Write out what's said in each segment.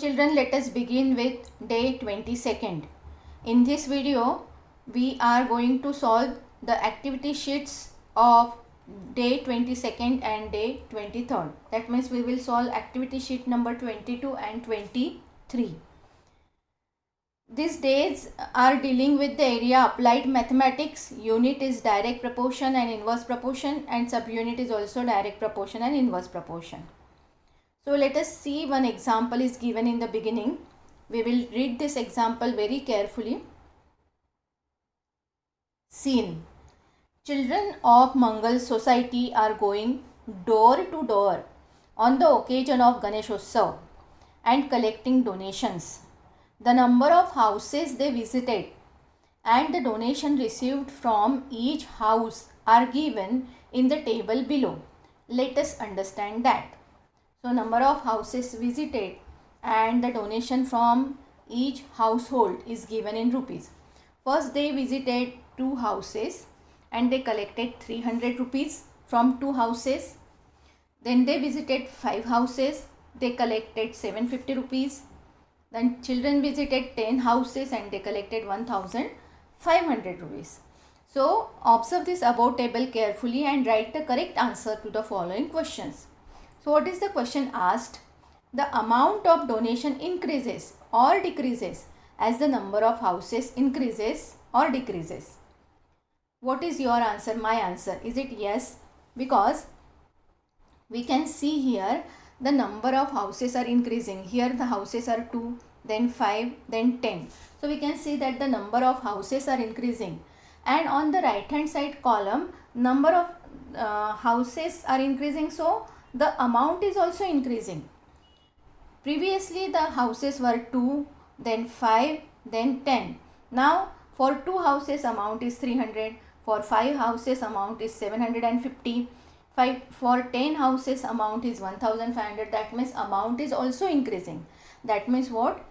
children, let us begin with day 22nd. In this video, we are going to solve the activity sheets of day 22nd and day 23rd. That means we will solve activity sheet number 22 and 23. These days are dealing with the area applied mathematics. Unit is direct proportion and inverse proportion, and subunit is also direct proportion and inverse proportion. So let us see, one example is given in the beginning. We will read this example very carefully. Scene. Children of Mangal Society are going door to door on the occasion of Ganeshotsav and collecting donations. The number of houses they visited and the donation received from each house are given in the table below. Let us understand that. So number of houses visited and the donation from each household is given in rupees. First they visited 2 houses and they collected 300 rupees from 2 houses. Then they visited 5 houses, they collected 750 rupees. Then children visited 10 houses and they collected 1500 rupees. So observe this above table carefully and write the correct answer to the following questions. So what is the question asked? The amount of donation increases or decreases as the number of houses increases or decreases. What is your answer? My answer. Is it yes? Because we can see here the number of houses are increasing. Here the houses are 2, then 5, then 10. So we can see that the number of houses are increasing. And on the right hand side column, number of houses are increasing. So the amount is also increasing. Previously the houses were 2, then 5, then 10. Now for 2 houses amount is 300, for 5 houses amount is 750, for 10 houses amount is 1500. That means amount is also increasing. That means what?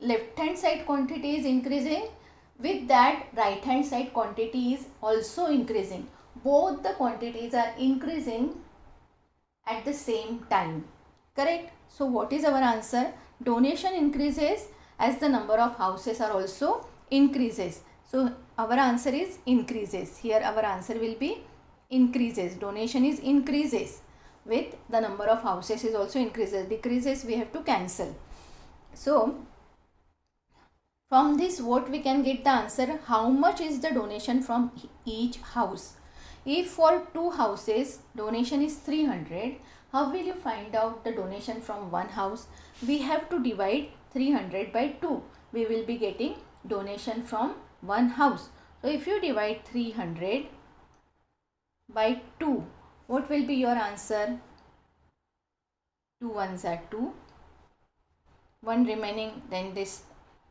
Left hand side quantity is increasing, with that right hand side quantity is also increasing. Both the quantities are increasing at the same time. Correct? So what is our answer? Donation increases as the number of houses are also increases. So our answer is increases. Here our answer will be increases. Donation is increases with the number of houses is also increases. Decreases we have to cancel. So from this what we can get the answer? How much is the donation from each house? If for 2 houses donation is 300, how will you find out the donation from one house? We have to divide 300 by 2. We will be getting donation from one house. So if you divide 300 by 2, what will be your answer? 2 ones are 2. 1 remaining, then this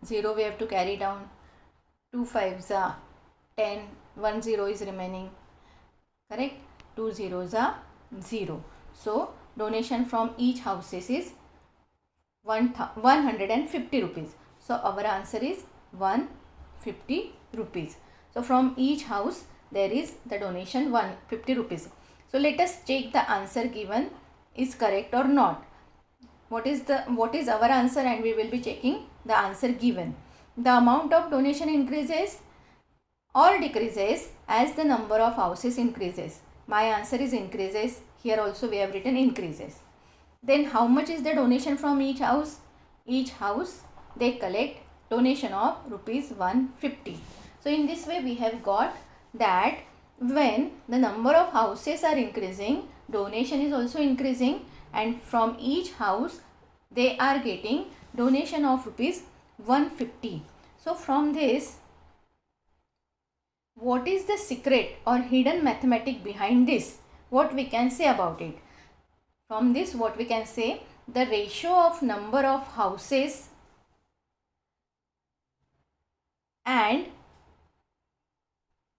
0 we have to carry down. 2 5s are 10. 1 0 is remaining. Correct? 2 zeros are 0. So donation from each houses is 150 rupees. So our answer is 150 rupees. So from each house there is the donation 150 rupees. So let us check the answer given is correct or not. What is our answer, and we will be checking the answer given. The amount of donation increases or decreases as the number of houses increases. My answer is increases. Here also we have written increases. Then how much is the donation from each house? Each house they collect donation of rupees 150. So in this way we have got that when the number of houses are increasing, donation is also increasing, and from each house they are getting donation of rupees 150. So from this, what is the secret or hidden mathematic behind this? What we can say about it? From this what we can say, the ratio of number of houses and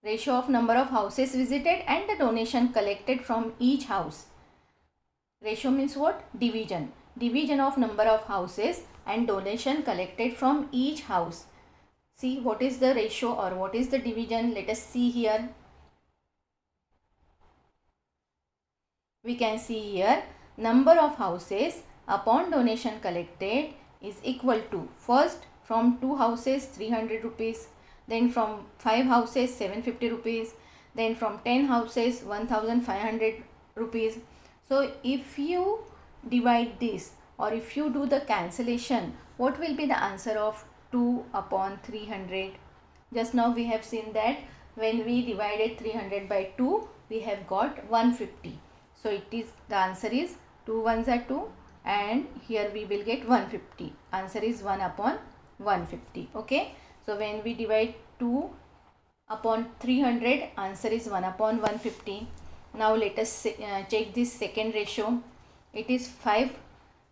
ratio of number of houses visited and the donation collected from each house. Ratio means what? Division. Division of number of houses and donation collected from each house. See what is the ratio or what is the division? Let us see here. We can see here number of houses upon donation collected is equal to, first from 2 houses 300 rupees, then from 5 houses 750 rupees, then from 10 houses 1500 rupees. So if you divide this or if you do the cancellation, what will be the answer of 2 upon 300? Just now we have seen that when we divided 300 by 2, we have got 150. So it is, the answer is 2 ones are 2 and here we will get 150. Answer is 1 upon 150. Okay. So when we divide 2 upon 300, answer is 1 upon 150. Now let us check this second ratio. It is 5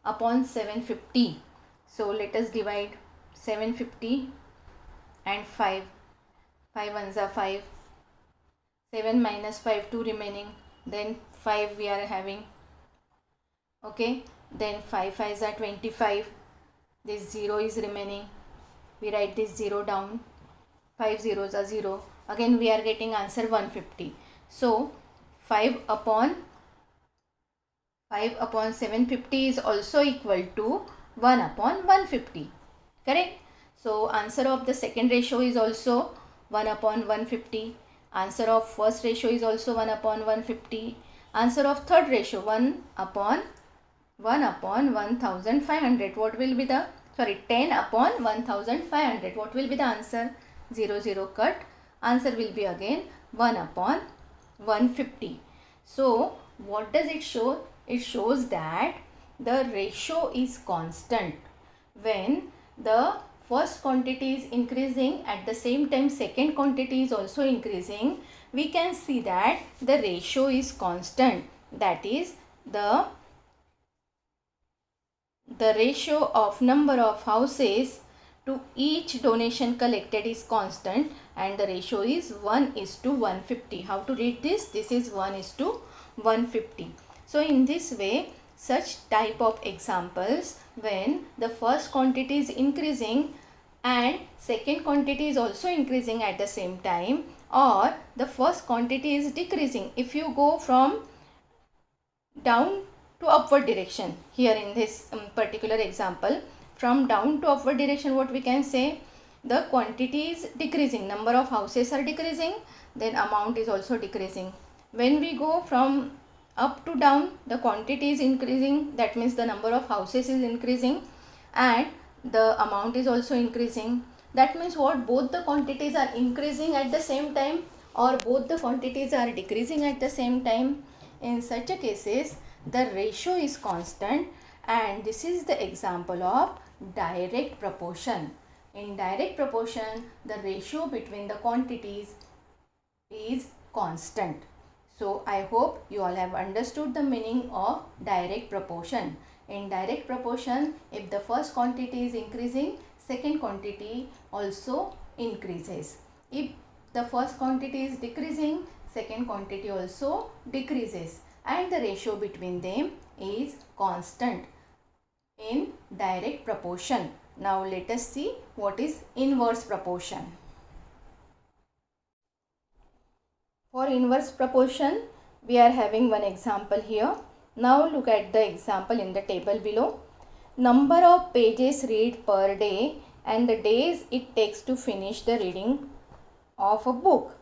upon 750. So let us divide 750 and 5. 5 ones are 5. 7 minus 5, 2 remaining. Then 5 we are having. Okay. Then 5 5s are 25. This 0 is remaining. We write this 0 down. 5 zeros are 0. Again we are getting answer 150. So 5 upon 750 is also equal to 1 upon 150. Correct? So answer of the second ratio is also 1 upon 150. Answer of first ratio is also 1 upon 150. Answer of third ratio 1 upon 1500. What will be the, 10 upon 1500. What will be the answer? 0 0 cut. Answer will be again 1 upon 150. So what does it show? It shows that the ratio is constant. When the first quantity is increasing, at the same time second quantity is also increasing, we can see that the ratio is constant. That is, the ratio of number of houses to each donation collected is constant and the ratio is 1:150. How to read this? This is 1:150. So in this way, such type of examples, when the first quantity is increasing and second quantity is also increasing at the same time, or the first quantity is decreasing. If you go from down to upward direction, here in this particular example, from down to upward direction, what we can say? The quantity is decreasing, number of houses are decreasing, then amount is also decreasing. When we go from up to down, the quantity is increasing, that means the number of houses is increasing and the amount is also increasing. That means what? Both the quantities are increasing at the same time or both the quantities are decreasing at the same time. In such a cases, the ratio is constant and this is the example of direct proportion. In direct proportion, the ratio between the quantities is constant. So I hope you all have understood the meaning of direct proportion. In direct proportion, if the first quantity is increasing, second quantity also increases. If the first quantity is decreasing, second quantity also decreases and the ratio between them is constant in direct proportion. Now let us see what is inverse proportion. For inverse proportion, we are having one example here. Now look at the example in the table below. Number of pages read per day and the days it takes to finish the reading of a book.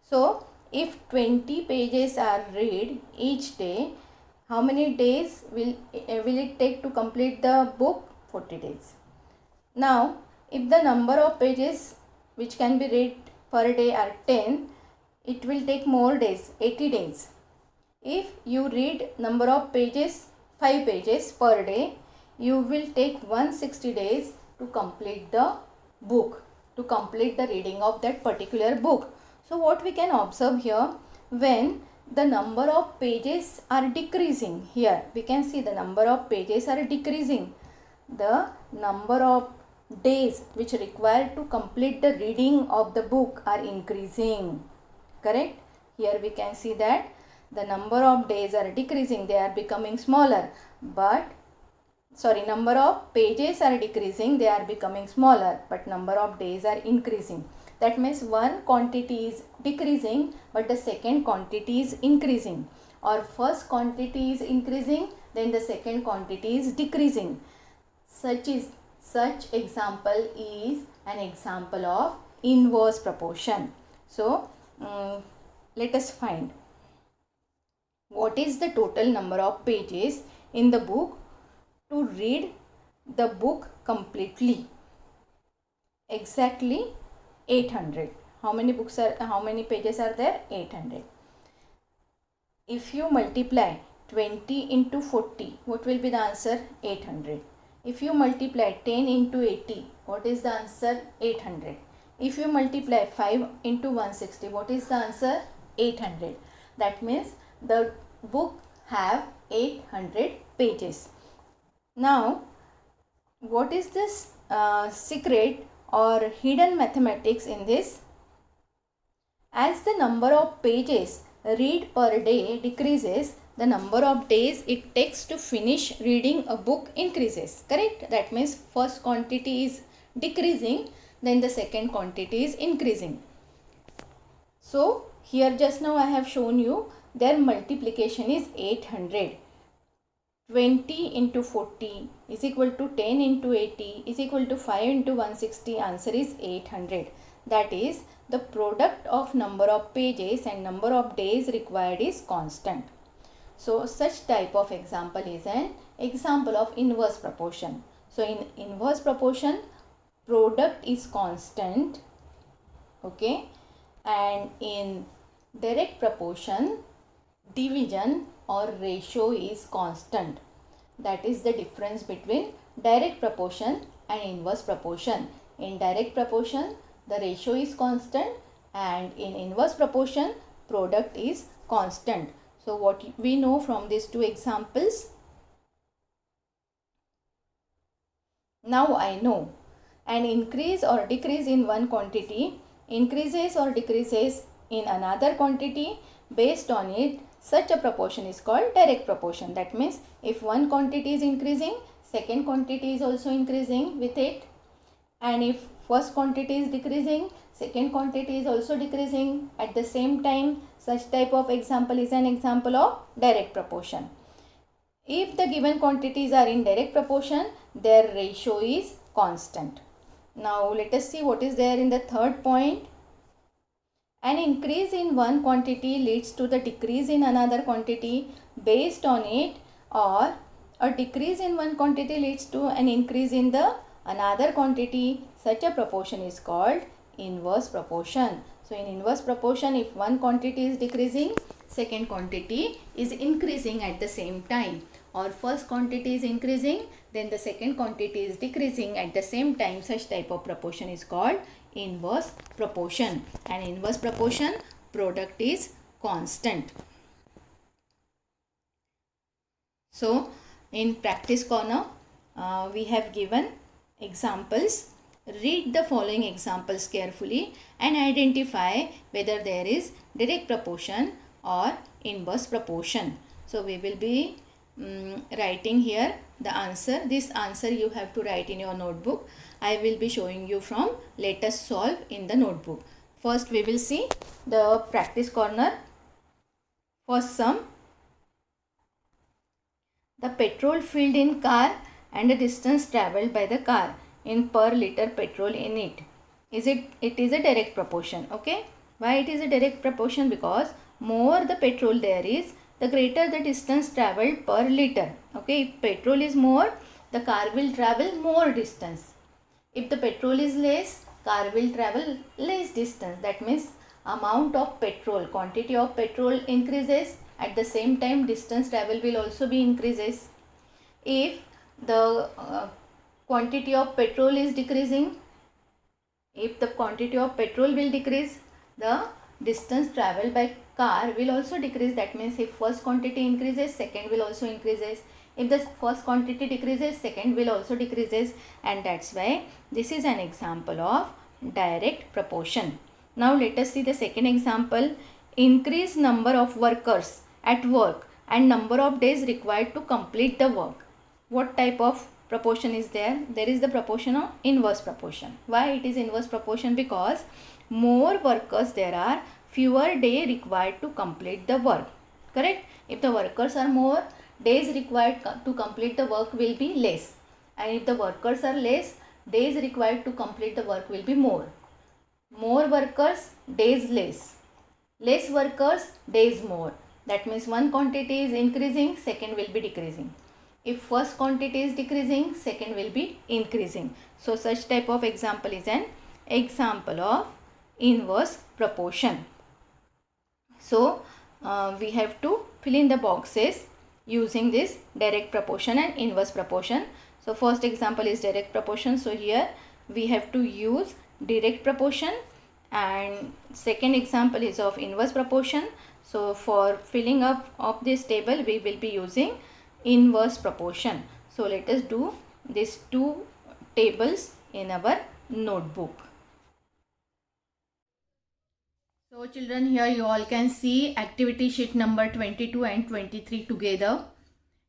So if 20 pages are read each day, how many days will it take to complete the book? 40 days. Now if the number of pages which can be read per day are 10, it will take more days, 80 days. If you read number of pages, 5 pages per day, you will take 160 days to complete the book, to complete the reading of that particular book. So what we can observe here, when the number of pages are decreasing, here we can see the number of pages are decreasing, the number of days which required to complete the reading of the book are increasing. Correct? Here we can see that the number of days are decreasing, they are becoming smaller, number of pages are decreasing, they are becoming smaller, but number of days are increasing. That means one quantity is decreasing but the second quantity is increasing, or first quantity is increasing then the second quantity is decreasing. Such example is an example of inverse proportion. So let us find what is the total number of pages in the book to read the book completely. Exactly 800. How many pages are there? 800. If you multiply 20 into 40, what will be the answer? 800. If you multiply 10 into 80, what is the answer? 800. If you multiply 5 into 160, what is the answer? 800. That means the book have 800 pages. Now, what is this secret or hidden mathematics in this? As the number of pages read per day decreases, the number of days it takes to finish reading a book increases. Correct? That means first quantity is decreasing, then the second quantity is increasing. So here just now I have shown you their multiplication is 800. 20 into 40 is equal to 10 into 80 is equal to 5 into 160. Answer is 800. That is, the product of number of pages and number of days required is constant. So such type of example is an example of inverse proportion. So in inverse proportion, product is constant, okay, and in direct proportion, division or ratio is constant. That is the difference between direct proportion and inverse proportion. In direct proportion, the ratio is constant, and in inverse proportion, product is constant. So what we know from these two examples? Now I know an increase or decrease in one quantity increases or decreases in another quantity based on it. Such a proportion is called direct proportion. That means if one quantity is increasing, second quantity is also increasing with it, and if first quantity is decreasing, second quantity is also decreasing at the same time. Such type of example is an example of direct proportion. If the given quantities are in direct proportion, their ratio is constant. Now let us see what is there in the third point. An increase in one quantity leads to the decrease in another quantity based on it, or a decrease in one quantity leads to an increase in the another quantity. Such a proportion is called inverse proportion. So in inverse proportion, if one quantity is decreasing, second quantity is increasing at the same time, or first quantity is increasing, then the second quantity is decreasing at the same time. Such type of proportion is called inverse proportion. And inverse proportion, product is constant. So in practice corner, we have given examples. Read the following examples carefully and identify whether there is direct proportion or inverse proportion. So we will be writing here the answer. This answer you have to write in your notebook. I will be showing you from Let Us Solve in the notebook. First we will see the practice corner. First sum. The petrol filled in car and the distance travelled by the car in per liter petrol in it. It is a direct proportion. Okay. Why it is a direct proportion? Because more the petrol there is, the greater the distance travelled per liter. Okay. If petrol is more, the car will travel more distance. If the petrol is less, car will travel less distance. That means amount of petrol, quantity of petrol increases, at the same time distance travel will also be increases. If the quantity of petrol is decreasing, if the quantity of petrol will decrease, the distance traveled by car will also decrease. That means if first quantity increases, second will also increases. If the first quantity decreases, second will also decreases, and that's why this is an example of direct proportion. Now let us see the second example. Increase number of workers at work and number of days required to complete the work. What type of proportion is there? There is the proportion of inverse proportion. Why it is inverse proportion? Because more workers there are, fewer days required to complete the work. Correct? If the workers are more, days required to complete the work will be less, and if the workers are less, days required to complete the work will be more. More workers, days less. Less workers, days more. That means one quantity is increasing, second will be decreasing. If first quantity is decreasing, second will be increasing. So such type of example is an example of inverse proportion. So we have to fill in the boxes using this direct proportion and inverse proportion. So first example is direct proportion. So here we have to use direct proportion, and second example is of inverse proportion. So for filling up of this table we will be using inverse proportion. So let us do these two tables in our notebook. So children, here you all can see activity sheet number 22 and 23 together.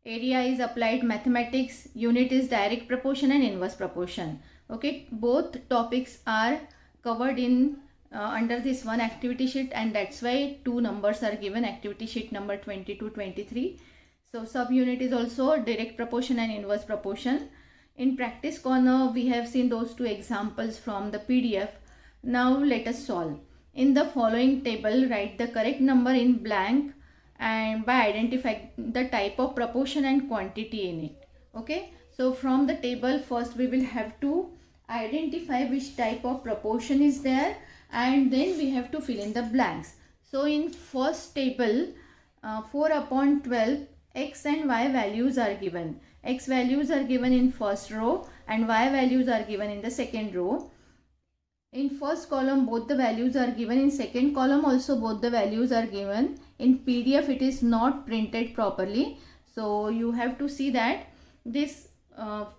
Area is applied mathematics, unit is direct proportion and inverse proportion. Okay, both topics are covered in under this one activity sheet, and that's why two numbers are given, activity sheet number 22, 23. So subunit is also direct proportion and inverse proportion. In practice corner we have seen those two examples from the PDF. Now let us solve. In the following table, write the correct number in blank and by identifying the type of proportion and quantity in it. Okay, so from the table first we will have to identify which type of proportion is there, and then we have to fill in the blanks. So in first table, 4 upon 12, x and y values are given. X values are given in first row and y values are given in the second row. In first column both the values are given, in second column also both the values are given. In PDF it is not printed properly, so you have to see that this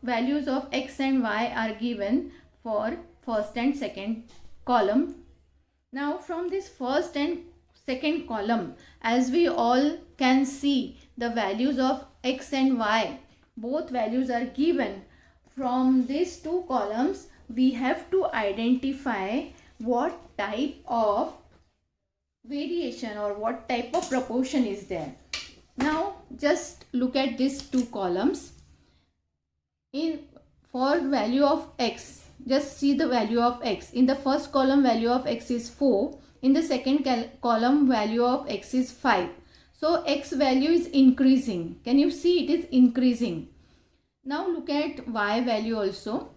values of x and y are given for first and second column. Now from this first and second column, as we all can see, the values of x and y, both values are given. From these two columns we have to identify what type of variation or what type of proportion is there. Now just look at these two columns. For value of x, just see the value of x. In the first column value of x is 4. In the second column value of x is 5. So x value is increasing. Can you see it is increasing? Now look at y value also.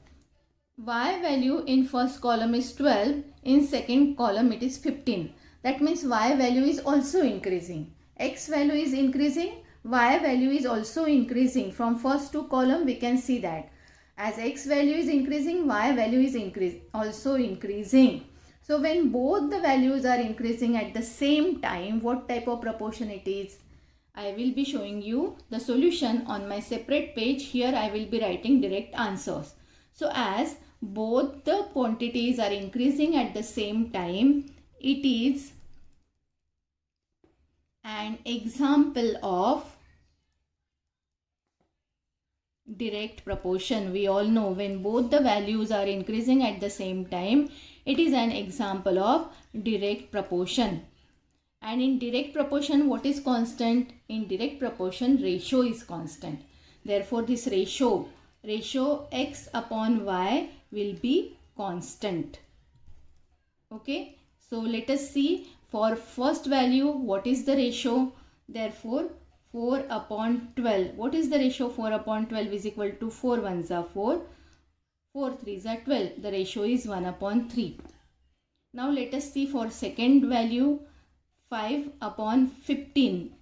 Y value in first column is 12, in second column it is 15. That means y value is also increasing. X value is increasing, y value is also increasing. From first two column we can see that. As x value is increasing, y value is also increasing. So when both the values are increasing at the same time, what type of proportion it is? I will be showing you the solution on my separate page. Here I will be writing direct answers. So as both the quantities are increasing at the same time, it is an example of direct proportion. We all know when both the values are increasing at the same time, it is an example of direct proportion. And in direct proportion, what is constant? In direct proportion, ratio is constant. Therefore, this ratio x upon y will be constant. Okay, so let us see for first value what is the ratio. Therefore 4 upon 12, what is the ratio? 4 upon 12 is equal to 4 ones are 4, 4 threes are 12. The ratio is 1 upon 3. Now let us see for second value, 5 upon 15.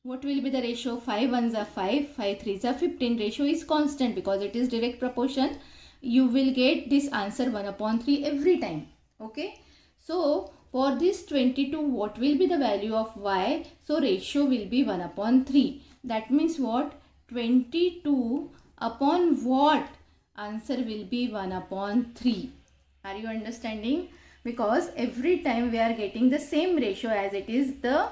What will be the ratio? 5 ones are 5, 5 threes are 15. Ratio is constant because it is direct proportion. You will get this answer 1 upon 3 every time. Okay. So for this 22, what will be the value of y? So ratio will be 1 upon 3. That means what? 22 upon what? Answer will be 1 upon 3. Are you understanding? Because every time we are getting the same ratio as it is the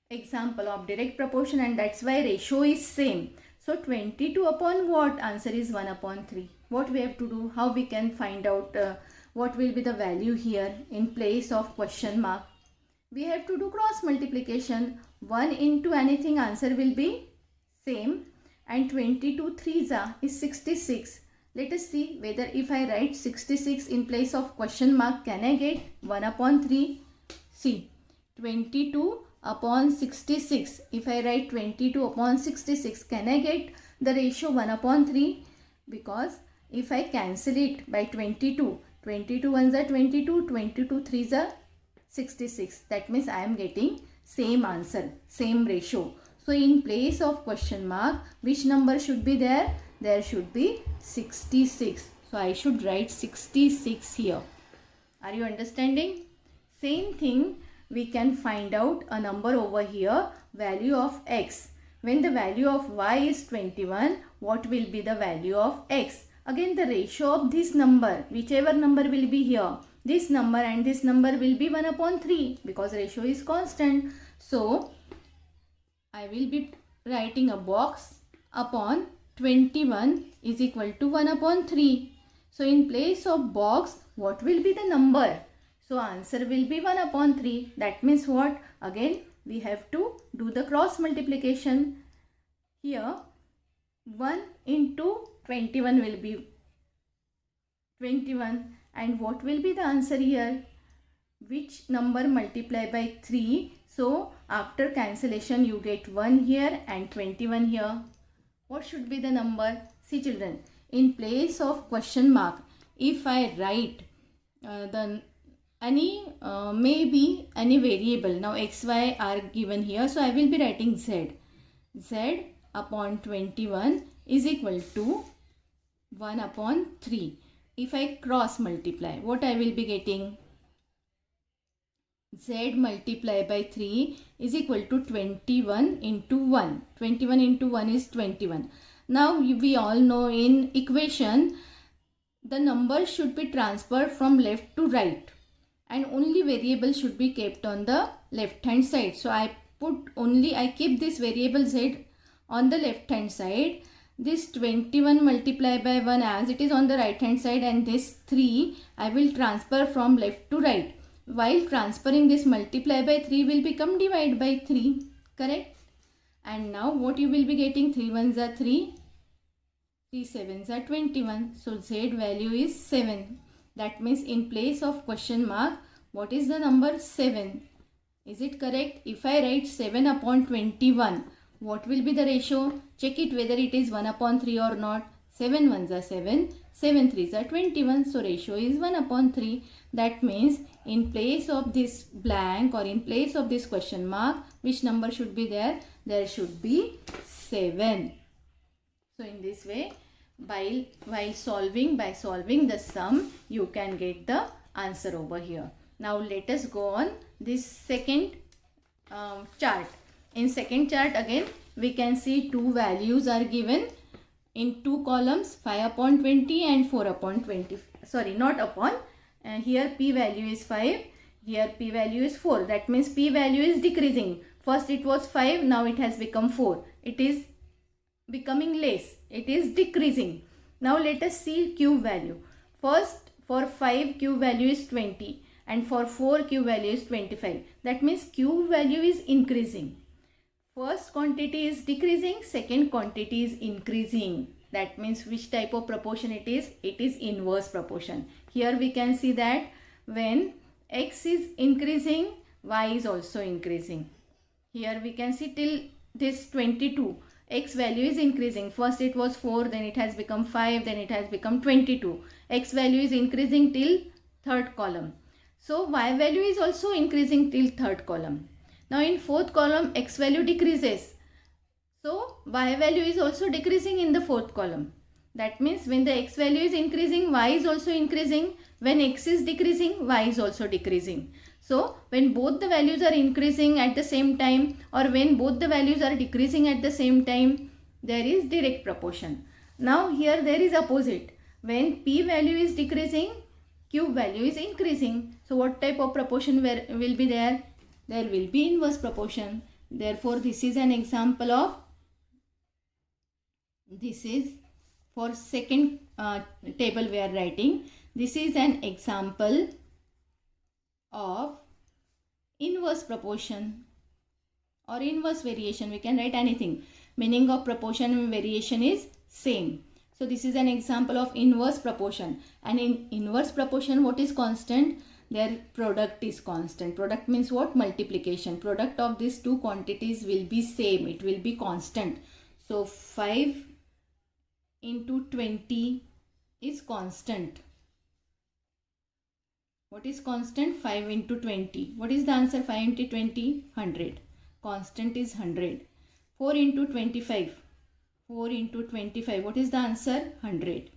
example of direct proportion, and that's why ratio is same. So 22 upon what? Answer is 1 upon 3. What we have to do? How we can find out what will be the value here in place of question mark? We have to do cross multiplication. 1 into anything, answer will be same. And 22 threes is 66. Let us see whether if I write 66 in place of question mark, can I get 1 upon 3? See, 22 upon 66. If I write 22 upon 66, can I get the ratio 1 upon 3? Because if I cancel it by 22, 22 ones are 22, 22 threes are 66. That means I am getting same answer, same ratio. So in place of question mark, which number should be there? There should be 66. So I should write 66 here. Are you understanding? Same thing, we can find out a number over here, value of x. When the value of y is 21, what will be the value of x? Again, the ratio of this number, whichever number will be here, this number and this number will be 1 upon 3 because ratio is constant. So I will be writing a box upon 21 is equal to 1 upon 3. So in place of box, what will be the number? So answer will be 1 upon 3. That means what? Again, we have to do the cross multiplication. Here, 1 into 21 will be 21. And what will be the answer here? Which number multiply by 3? So after cancellation, you get 1 here and 21 here. What should be the number? See children, in place of question mark, if I write maybe any variable. Now x, y are given here. So I will be writing z. Z upon 21 is equal to 1 upon 3. If I cross multiply, what I will be getting? Z multiplied by 3 is equal to 21 into 1. 21 into 1 is 21. Now we all know in equation, the number should be transferred from left to right. And only variable should be kept on the left hand side. So I keep this variable z on the left hand side. This 21 multiplied by 1 as it is on the right hand side, and this 3 I will transfer from left to right. While transferring, this multiply by 3 will become divide by 3. Correct? And now what you will be getting? 3 ones are 3. 3 sevens are 21. So z value is 7. That means in place of question mark, what is the number? 7. Is it correct? If I write 7 upon 21, what will be the ratio? Check it whether it is 1 upon 3 or not. 7 ones are 7. 7 threes are 21. So ratio is 1 upon 3. That means in place of this blank or in place of this question mark, which number should be there? There should be 7. So in this way, by solving the sum, you can get the answer over here. Now let us go on this second chart. In second chart, again we can see two values are given in two columns, 5 upon 20 and 4 upon 20. Sorry, not upon. Here p value is 5. Here p value is 4. That means p value is decreasing. First it was 5. Now it has become 4. It is becoming less. It is decreasing. Now let us see q value. First, for 5 q value is 20 and for 4 q value is 25. That means q value is increasing. First quantity is decreasing, second quantity is increasing. That means which type of proportion it is? It is inverse proportion. Here we can see that when x is increasing, y is also increasing. Here we can see till this 22, x value is increasing. First it was 4, then it has become 5, then it has become 22. X value is increasing till third column. So y value is also increasing till third column. Now in fourth column, x value decreases. So y value is also decreasing in the fourth column. That means when the x value is increasing, y is also increasing. When x is decreasing, y is also decreasing. So when both the values are increasing at the same time or when both the values are decreasing at the same time, there is direct proportion. Now here there is opposite. When p value is decreasing, q value is increasing. So what type of proportion will be there? There will be inverse proportion. Therefore, this is an example of, this is for second table we are writing. This is an example of inverse proportion or inverse variation. We can write anything. Meaning of proportion and variation is same. So this is an example of inverse proportion. And in inverse proportion, what is constant? Their product is constant. Product means what? Multiplication. Product of these two quantities will be same. It will be constant. So 5 into 20 is constant. What is constant? 5 into 20. What is the answer? 5 into 20? 100. Constant is 100. 4 into 25. 4 into 25. What is the answer? 100.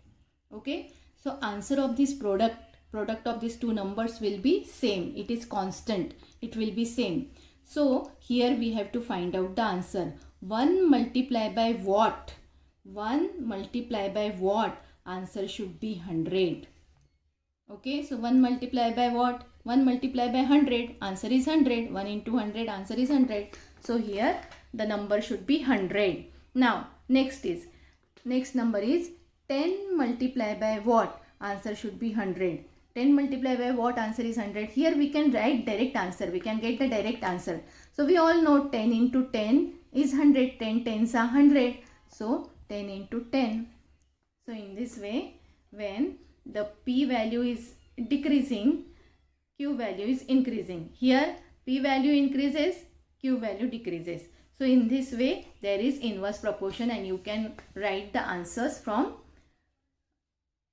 Okay. So answer of this product of these two numbers will be same. It is constant. It will be same. So here we have to find out the answer. 1 multiplied by what? 1 multiplied by what? Answer should be 100. Okay, so 1 multiplied by what? 1 multiplied by 100. Answer is 100. 1 into 100. Answer is 100. So here the number should be 100. Now next number is 10 multiplied by what? Answer should be 100. 10 multiplied by what? Answer is 100. Here we can write direct answer. We can get the direct answer. So we all know 10 into 10 is 100. 10 tens are 100. So 10 into 10. So in this way, when the p value is decreasing, q value is increasing. Here p value increases, q value decreases. So in this way there is inverse proportion, and you can write the answers from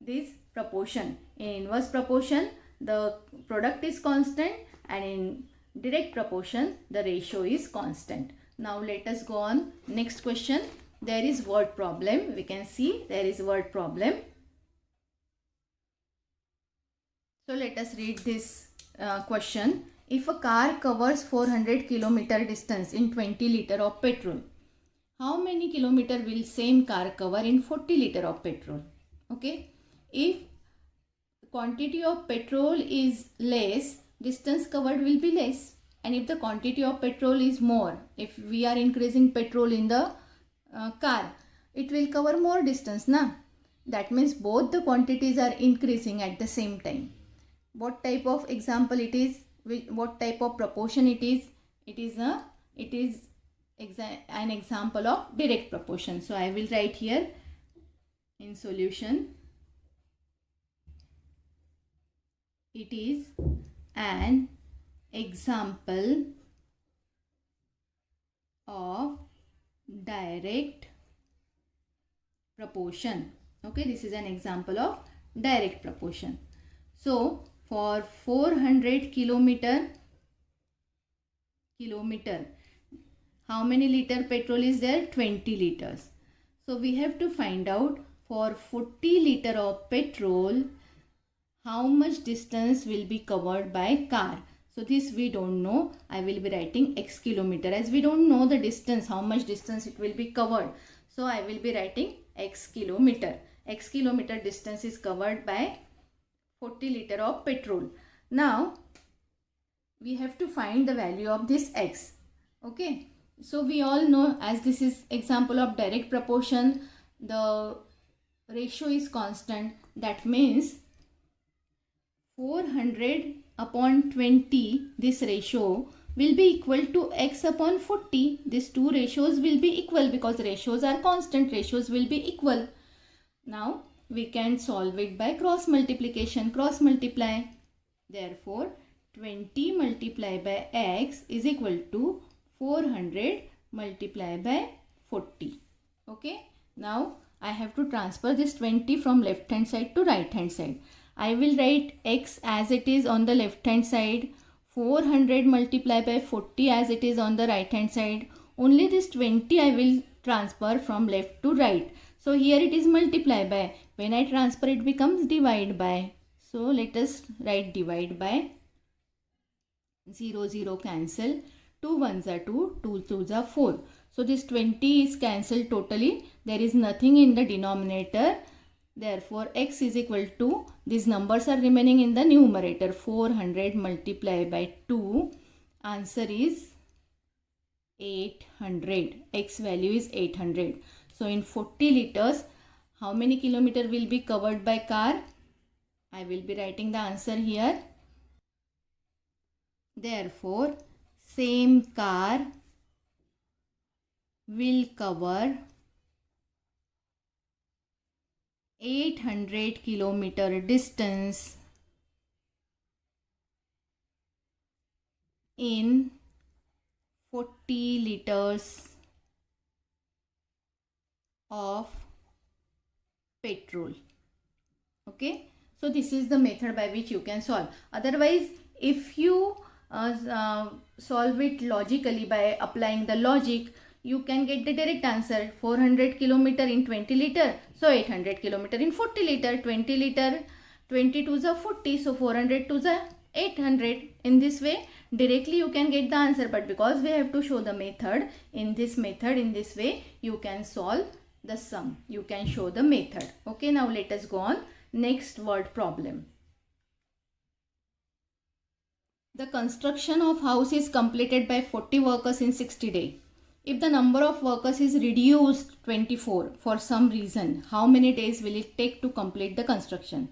this proportion. In inverse proportion the product is constant, and in direct proportion the ratio is constant. Now let us go on next question. There is word problem. We can see there is word problem. So let us read this question. If a car covers 400 kilometer distance in 20 liter of petrol, how many kilometer will same car cover in 40 liter of petrol? Okay. If quantity of petrol is less, distance covered will be less. And if the quantity of petrol is more, if we are increasing petrol in the car, it will cover more distance, na? That means both the quantities are increasing at the same time. What type of example it is? What type of proportion it is? It is an example of direct proportion. So I will write here in solution. It is an example of direct proportion. Okay, this is an example of direct proportion. So for 400 kilometer, how many liter petrol is there? 20 liters. So we have to find out for 40 liter of petrol, how much distance will be covered by car. So this we don't know. I will be writing x kilometer, as we don't know the distance, how much distance it will be covered. So I will be writing x kilometer. X kilometer distance is covered by 40 liter of petrol. Now we have to find the value of this x. Okay, so we all know, as this is example of direct proportion, the ratio is constant. That means 400 upon 20, this ratio will be equal to x upon 40. These two ratios will be equal because ratios are constant. Ratios will be equal. Now we can solve it by cross multiplication. Cross multiply. Therefore 20 multiplied by x is equal to 400 multiplied by 40. Okay. Now I have to transfer this 20 from left hand side to right hand side. I will write x as it is on the left hand side, 400 multiplied by 40 as it is on the right hand side. Only this 20 I will transfer from left to right. So here it is multiply by. When I transfer, it becomes divide by. So let us write divide by. 0, 0 cancel. 2 ones are 2, 2 twos are 4. So this 20 is cancelled totally. There is nothing in the denominator. Therefore x is equal to, these numbers are remaining in the numerator, 400 multiplied by 2. Answer is 800. X value is 800. So in 40 liters, how many kilometer will be covered by car? I will be writing the answer here. Therefore, same car will cover 800 kilometer distance in 40 liters of petrol. Okay, so this is the method by which you can solve. Otherwise, if you solve it logically by applying the logic, you can get the direct answer. 400 kilometer in 20 liter, so 800 kilometer in 40 liter. 20 liter, 20 to the 40, so 400 to the 800. In this way directly you can get the answer, but because we have to show the method, in this way you can solve the sum, you can show the method. Okay, now let us go on. Next word problem. The construction of house is completed by 40 workers in 60 days. If the number of workers is reduced 24 for some reason, how many days will it take to complete the construction?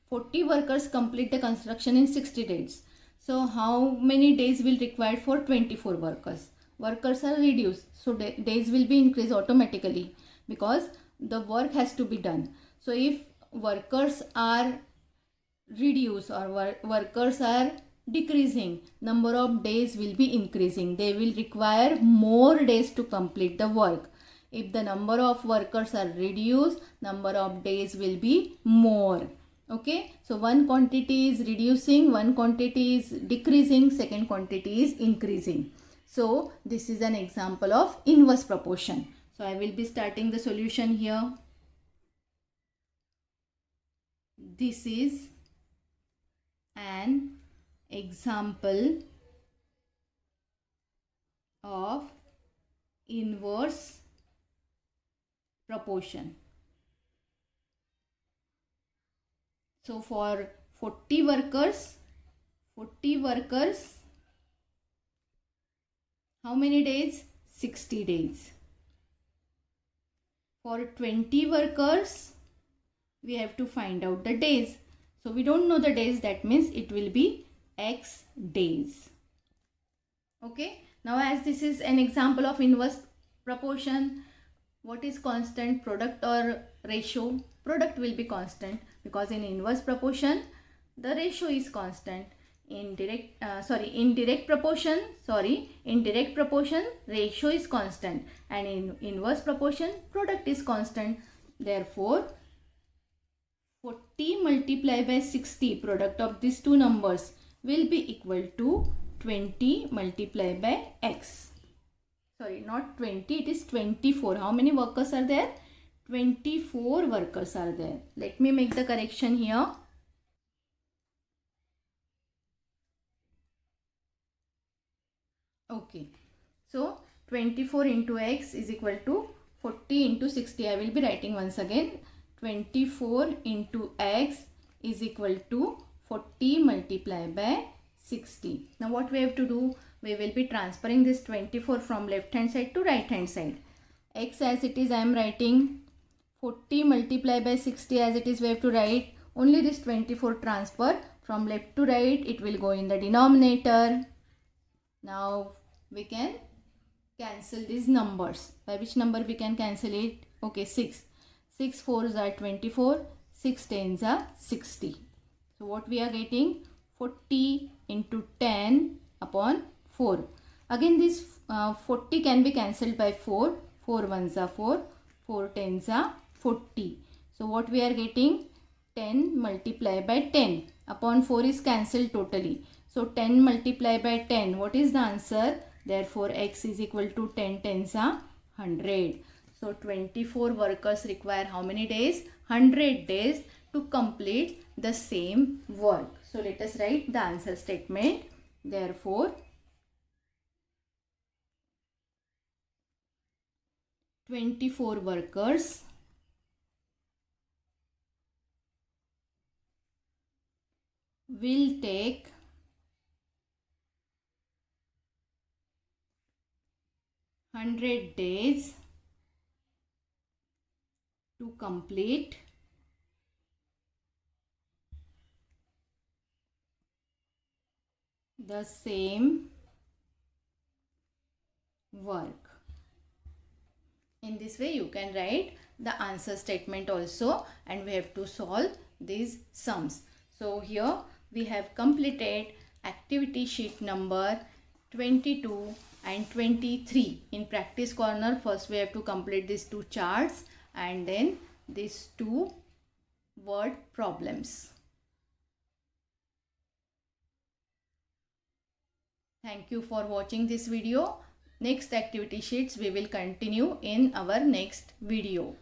40 workers complete the construction in 60 days. So how many days will required for 24 workers? Workers are reduced, so days will be increased automatically because the work has to be done. So if workers are reduced or workers are decreasing, number of days will be increasing. They will require more days to complete the work. If the number of workers are reduced, number of days will be more. Okay, so one quantity is reducing, one quantity is decreasing, second quantity is increasing. So this is an example of inverse proportion. So I will be starting the solution here. This is an example of inverse proportion. So for 40 workers, how many days? 60 days. For 20 workers, we have to find out the days. So we don't know the days, that means it will be X days. Okay, now as this is an example of inverse proportion, what is constant, product or ratio? Product will be constant because in inverse proportion the ratio is constant. In direct proportion ratio is constant, and in inverse proportion product is constant. Therefore 40 multiplied by 60, product of these two numbers, will be equal to 20 multiplied by X. Sorry, not 20, it is 24. How many workers are there? 24 workers are there. Let me make the correction here. Okay, so 24 into X is equal to 40 into 60. I will be writing once again. 24 into X is equal to 40 multiplied by 60. Now what we have to do? We will be transferring this 24 from left hand side to right hand side. X as it is I am writing, 40 multiplied by 60 as it is we have to write. Only this 24 transfer from left to right, it will go in the denominator. Now we can cancel these numbers. By which number we can cancel it? Okay, 6. 6 4s are 24, 6 10s are 60. So what we are getting? 40 into 10 upon 4. Again this 40 can be cancelled by 4. 4 1s are 4, 4 10s are 40. So what we are getting? 10 multiplied by 10 upon 4 is cancelled totally. So 10 multiplied by 10, what is the answer? Therefore X is equal to 10 10s are 100. So 24 workers require how many days? 100 days to complete the same work. So let us write the answer statement. Therefore 24 workers will take 100 days to complete the same work. In this way you can write the answer statement also, and we have to solve these sums. So here we have completed activity sheet number 22 and 23. In practice corner, first we have to complete these two charts and then these two word problems. Thank you for watching this video. Next activity sheets we will continue in our next video.